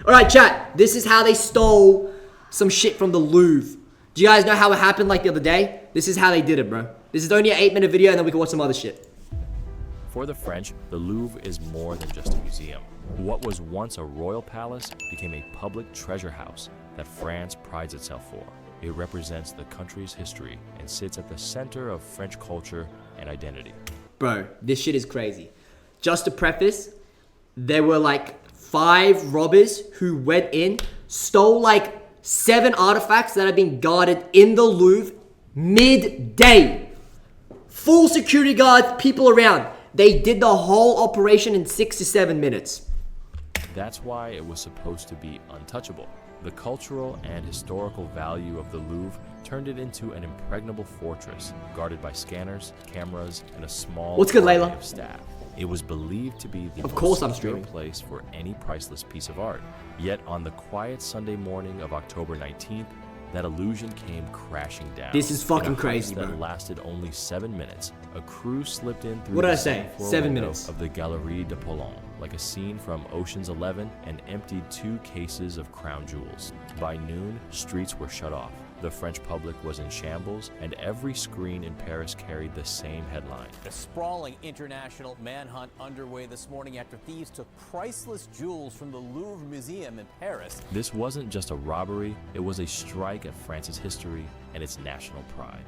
Alright, chat. This is how they stole some shit from the Louvre. Do you guys know how it happened like the other day? This is how they did it, bro. This is only an 8-minute video and then we can watch some other shit. For the French, the Louvre is more than just a museum. What was once a royal palace became a public treasure house that France prides itself for. It represents the country's history and sits at the center of French culture and identity. Bro, this shit is crazy. Just to preface, there were like 5 robbers who went in, stole like 7 artifacts that had been guarded in the Louvre midday. Full security guards, people around. They did the whole operation in 6 to 7 minutes. That's why it was supposed to be untouchable. The cultural and historical value of the Louvre turned it into an impregnable fortress, guarded by scanners, cameras, and a small What's good, Layla? of staff. It was believed to be the Of course most I'm secure streaming. place for any priceless piece of art. Yet on the quiet Sunday morning of October 19th, that illusion came crashing down. This is fucking In a heist crazy, that bro. lasted only 7 minutes. A crew slipped in through What did the I say? second floor 7 window minutes. of the Galerie de Poland, like a scene from Ocean's 11, and emptied 2 cases of crown jewels. By noon, streets were shut off. The French public was in shambles, and every screen in Paris carried the same headline. The sprawling international manhunt underway this morning after thieves took priceless jewels from the Louvre Museum in Paris. This wasn't just a robbery, it was a strike at France's history and its national pride.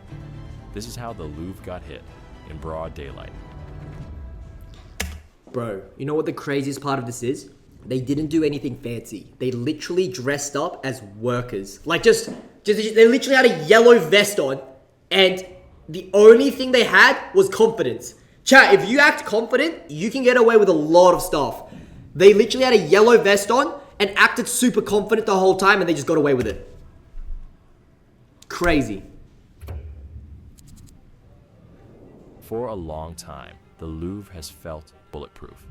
This is how the Louvre got hit, in broad daylight. Bro, you know what the craziest part of this is? They didn't do anything fancy. They literally dressed up as workers. Like they literally had a yellow vest on, and the only thing they had was confidence. Chat, if you act confident, you can get away with a lot of stuff. They literally had a yellow vest on and acted super confident the whole time, and they just got away with it. Crazy. For a long time, the Louvre has felt bulletproof.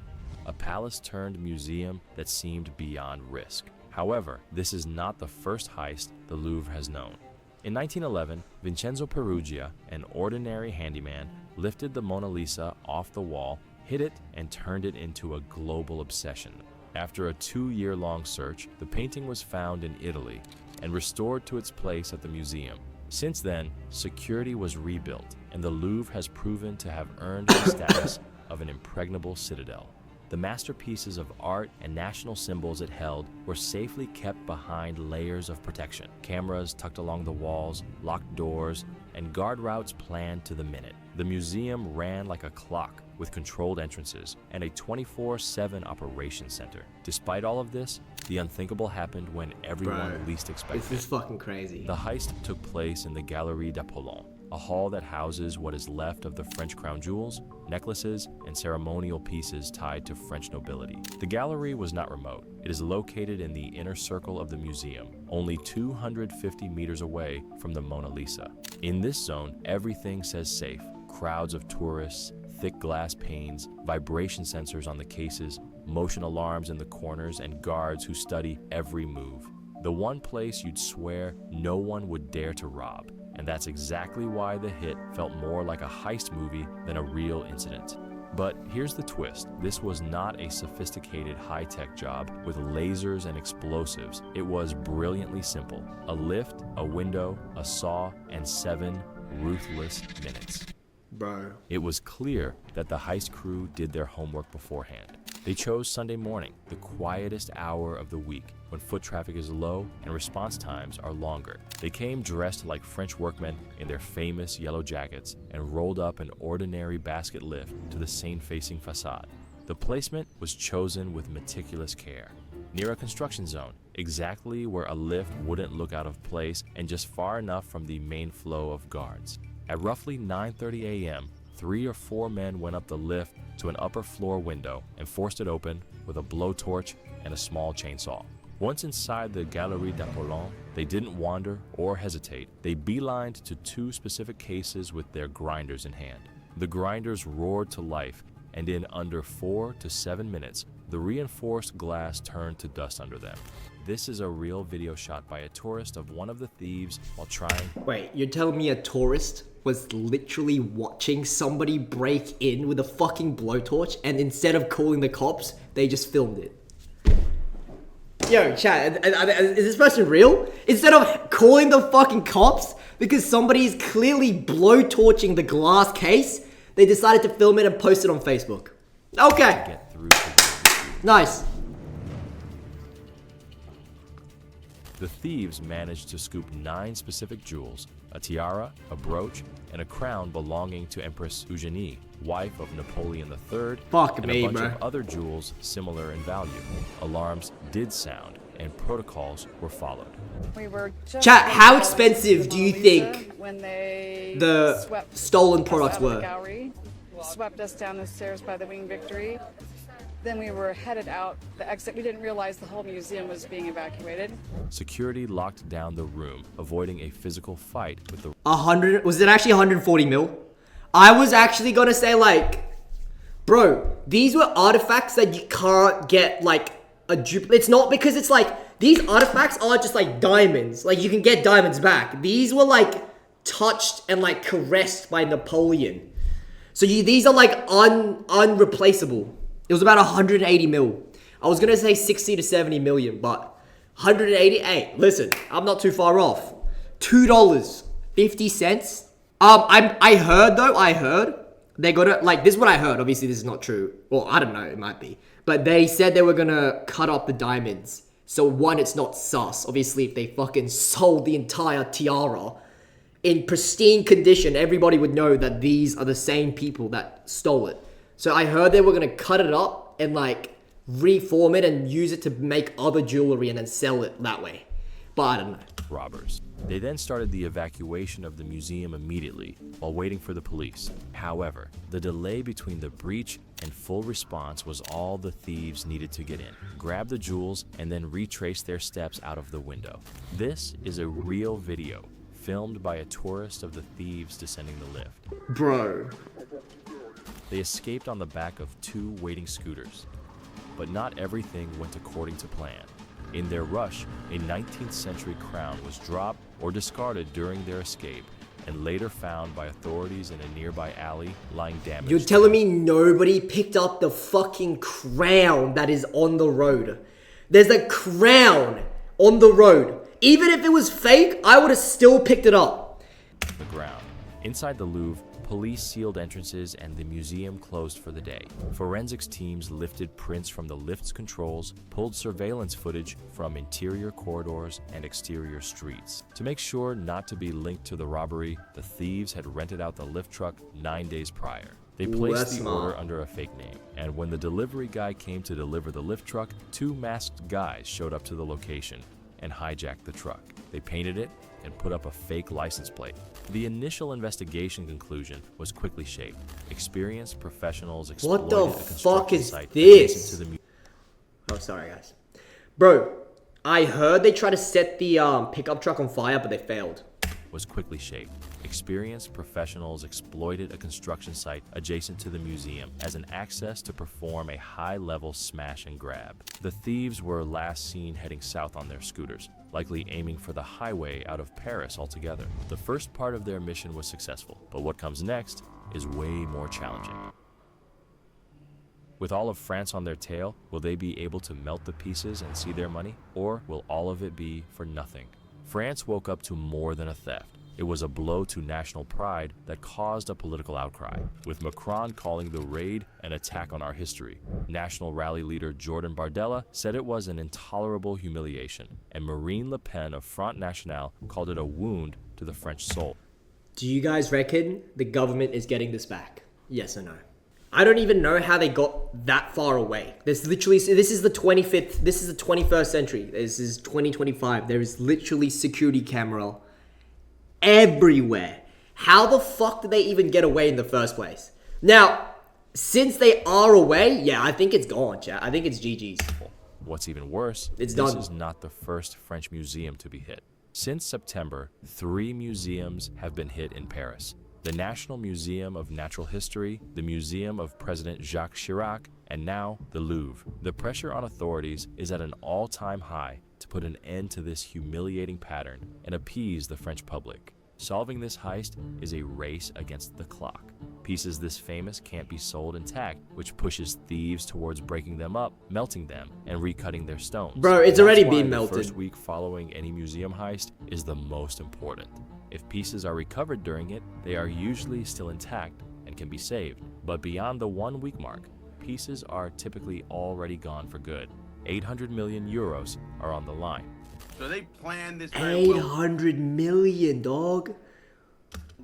A palace turned museum that seemed beyond risk. However, this is not the first heist the Louvre has known. In 1911, Vincenzo Peruggia, an ordinary handyman, lifted the Mona Lisa off the wall, hid it, and turned it into a global obsession. After a 2-year-long search, the painting was found in Italy and restored to its place at the museum. Since then, security was rebuilt, and the Louvre has proven to have earned the status of an impregnable citadel. The masterpieces of art and national symbols it held were safely kept behind layers of protection. Cameras tucked along the walls, locked doors, and guard routes planned to the minute. The museum ran like a clock with controlled entrances and a 24/7 operations center. Despite all of this, the unthinkable happened when everyone least expected This is it. fucking crazy. The heist took place in the Galerie de Poland, a hall that houses what is left of the French crown jewels, necklaces, and ceremonial pieces tied to French nobility. The gallery was not remote. It is located in the inner circle of the museum, only 250 meters away from the Mona Lisa. In this zone, everything says safe. Crowds of tourists, thick glass panes, vibration sensors on the cases, motion alarms in the corners, and guards who study every move. The one place you'd swear no one would dare to rob. And that's exactly why the hit felt more like a heist movie than a real incident. But here's the twist. This was not a sophisticated high-tech job with lasers and explosives. It was brilliantly simple. A lift, a window, a saw, and 7 ruthless minutes. Bro. It was clear that the heist crew did their homework beforehand. They chose Sunday morning, the quietest hour of the week, when foot traffic is low and response times are longer. They came dressed like French workmen in their famous yellow jackets and rolled up an ordinary basket lift to the Seine-facing facade. The placement was chosen with meticulous care, near a construction zone, exactly where a lift wouldn't look out of place and just far enough from the main flow of guards. At roughly 9:30 a.m., 3 or 4 men went up the lift to an upper floor window and forced it open with a blowtorch and a small chainsaw. Once inside the Galerie de Poland, they didn't wander or hesitate. They beelined to 2 specific cases with their grinders in hand. The grinders roared to life, and in under 4 to 7 minutes, the reinforced glass turned to dust under them. This is a real video shot by a tourist of one of the thieves while trying... Wait, you're telling me a tourist was literally watching somebody break in with a fucking blowtorch, and instead of calling the cops, they just filmed it? Yo, chat, is this person real? Instead of calling the fucking cops because somebody is clearly blowtorching the glass case, they decided to film it and post it on Facebook. Okay. Get through to the Nice. The thieves managed to scoop 9 specific jewels, a tiara, a brooch, and a crown belonging to Empress Eugenie, wife of Napoleon III, Fuck and me, a bunch bro. of other jewels similar in value. Alarms did sound, and protocols were followed. We were just Chat, how going expensive to do you Mona Lisa think when they the swept stolen us products out of the were? gallery, swept us down the stairs by the Winged Victory. Then we were headed out the exit. We didn't realize the whole museum was being evacuated. Security locked down the room, avoiding a physical fight with the 100, was it actually 140 mil? I was actually gonna say like, bro, these were artifacts that you can't get like a duplicate. It's not because it's like, these artifacts aren't just like diamonds. Like you can get diamonds back. These were like touched and like caressed by Napoleon. So these are like unreplaceable. It was about 180 mil. I was gonna say 60 to 70 million, but 180, hey, listen, I'm not too far off. $2.50. I heard they're gonna, like, this is what I heard. Obviously, this is not true. Well, I don't know, it might be. But they said they were gonna cut up the diamonds. So one, it's not sus. Obviously, if they fucking sold the entire tiara in pristine condition, everybody would know that these are the same people that stole it. So I heard they were gonna cut it up and like reform it and use it to make other jewelry and then sell it that way. But I don't know. robbers. They then started the evacuation of the museum immediately while waiting for the police. However, the delay between the breach and full response was all the thieves needed to get in, grab the jewels, and then retrace their steps out of the window. This is a real video filmed by a tourist of the thieves descending the lift. Bro. They escaped on the back of 2 waiting scooters. But not everything went according to plan. In their rush, a 19th century crown was dropped or discarded during their escape and later found by authorities in a nearby alley lying damaged. You're telling me nobody picked up the fucking crown that is on the road? There's a crown on the road. Even if it was fake, I would have still picked it up. The ground. Inside the Louvre, police sealed entrances and the museum closed for the day. Forensics teams lifted prints from the lift's controls, pulled surveillance footage from interior corridors and exterior streets. To make sure not to be linked to the robbery, the thieves had rented out the lift truck 9 days prior. They placed that's the smart. order under a fake name, and when the delivery guy came to deliver the lift truck, 2 masked guys showed up to the location and hijacked the truck. They painted it and put up a fake license plate. The initial investigation conclusion was quickly shaped. Experienced professionals exploited the a construction fuck is site this? adjacent to the Oh, sorry, guys. Bro, I heard they tried to set the pickup truck on fire, but they failed. was quickly shaped. Experienced professionals exploited a construction site adjacent to the museum as an access to perform a high-level smash and grab. The thieves were last seen heading south on their scooters, likely aiming for the highway out of Paris altogether. The first part of their mission was successful, but what comes next is way more challenging. With all of France on their tail, will they be able to melt the pieces and see their money? Or will all of it be for nothing? France woke up to more than a theft. It was a blow to national pride that caused a political outcry, with Macron calling the raid an attack on our history. National Rally leader Jordan Bardella said it was an intolerable humiliation, and Marine Le Pen of Front National called it a wound to the French soul. Do you guys reckon the government is getting this back? Yes or no? I don't even know how they got that far away. This is the 21st century. This is 2025. There is literally security camera everywhere. How the fuck did they even get away in the first place? Now, since they are away, yeah, I think it's gone, chat. I think it's GG's. What's even worse, It's this done. is not the first French museum to be hit. Since September, 3 museums have been hit in Paris. The National Museum of Natural History, the Museum of President Jacques Chirac, and now the Louvre. The pressure on authorities is at an all-time high to put an end to this humiliating pattern and appease the French public. Solving this heist is a race against the clock. Pieces this famous can't be sold intact, which pushes thieves towards breaking them up, melting them, and recutting their stones. Bro, it's That's already why been the melted. first week following any museum heist is the most important. If pieces are recovered during it, they are usually still intact and can be saved. But beyond the 1 week mark, pieces are typically already gone for good. 800 million euros are on the line. So they planned this very well 800 million, dog.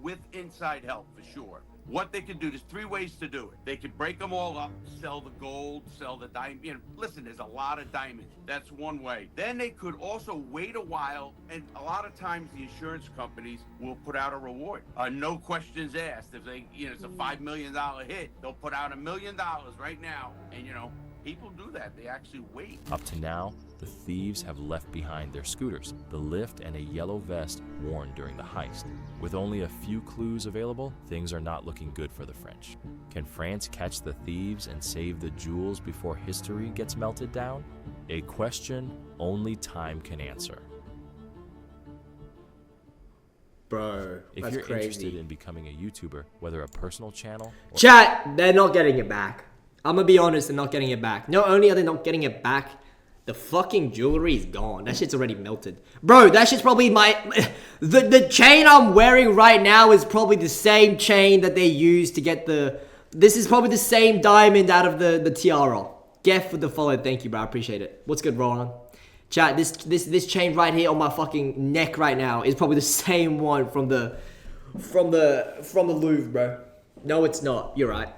with inside help for sure. What they could do, there's 3 ways to do it. They could break them all up, sell the gold, sell the diamond. You know, listen, there's a lot of diamonds. That's one way. Then they could also wait a while, and a lot of times the insurance companies will put out a reward. No questions asked. If they, you know, it's a $5 million hit, they'll put out $1 million right now. And, you know, people do that. They actually wait. Up to now, the thieves have left behind their scooters, the lift, and a yellow vest worn during the heist. With only a few clues available, things are not looking good for the French. Can France catch the thieves and save the jewels before history gets melted down? A question only time can answer. Bro, If that's you're crazy. interested in becoming a YouTuber, whether a personal channel or Chat, they're not getting it back. I'm gonna be honest, they're not getting it back. Not only are they not getting it back, the fucking jewelry is gone. That shit's already melted. Bro, that shit's probably the chain I'm wearing right now is probably the same chain that they used to get the... This is probably the same diamond out of the tiara. Geff with the follow, thank you, bro. I appreciate it. What's good, Roland? Chat, this chain right here on my fucking neck right now is probably the same one from the Louvre, bro. No, it's not. You're right.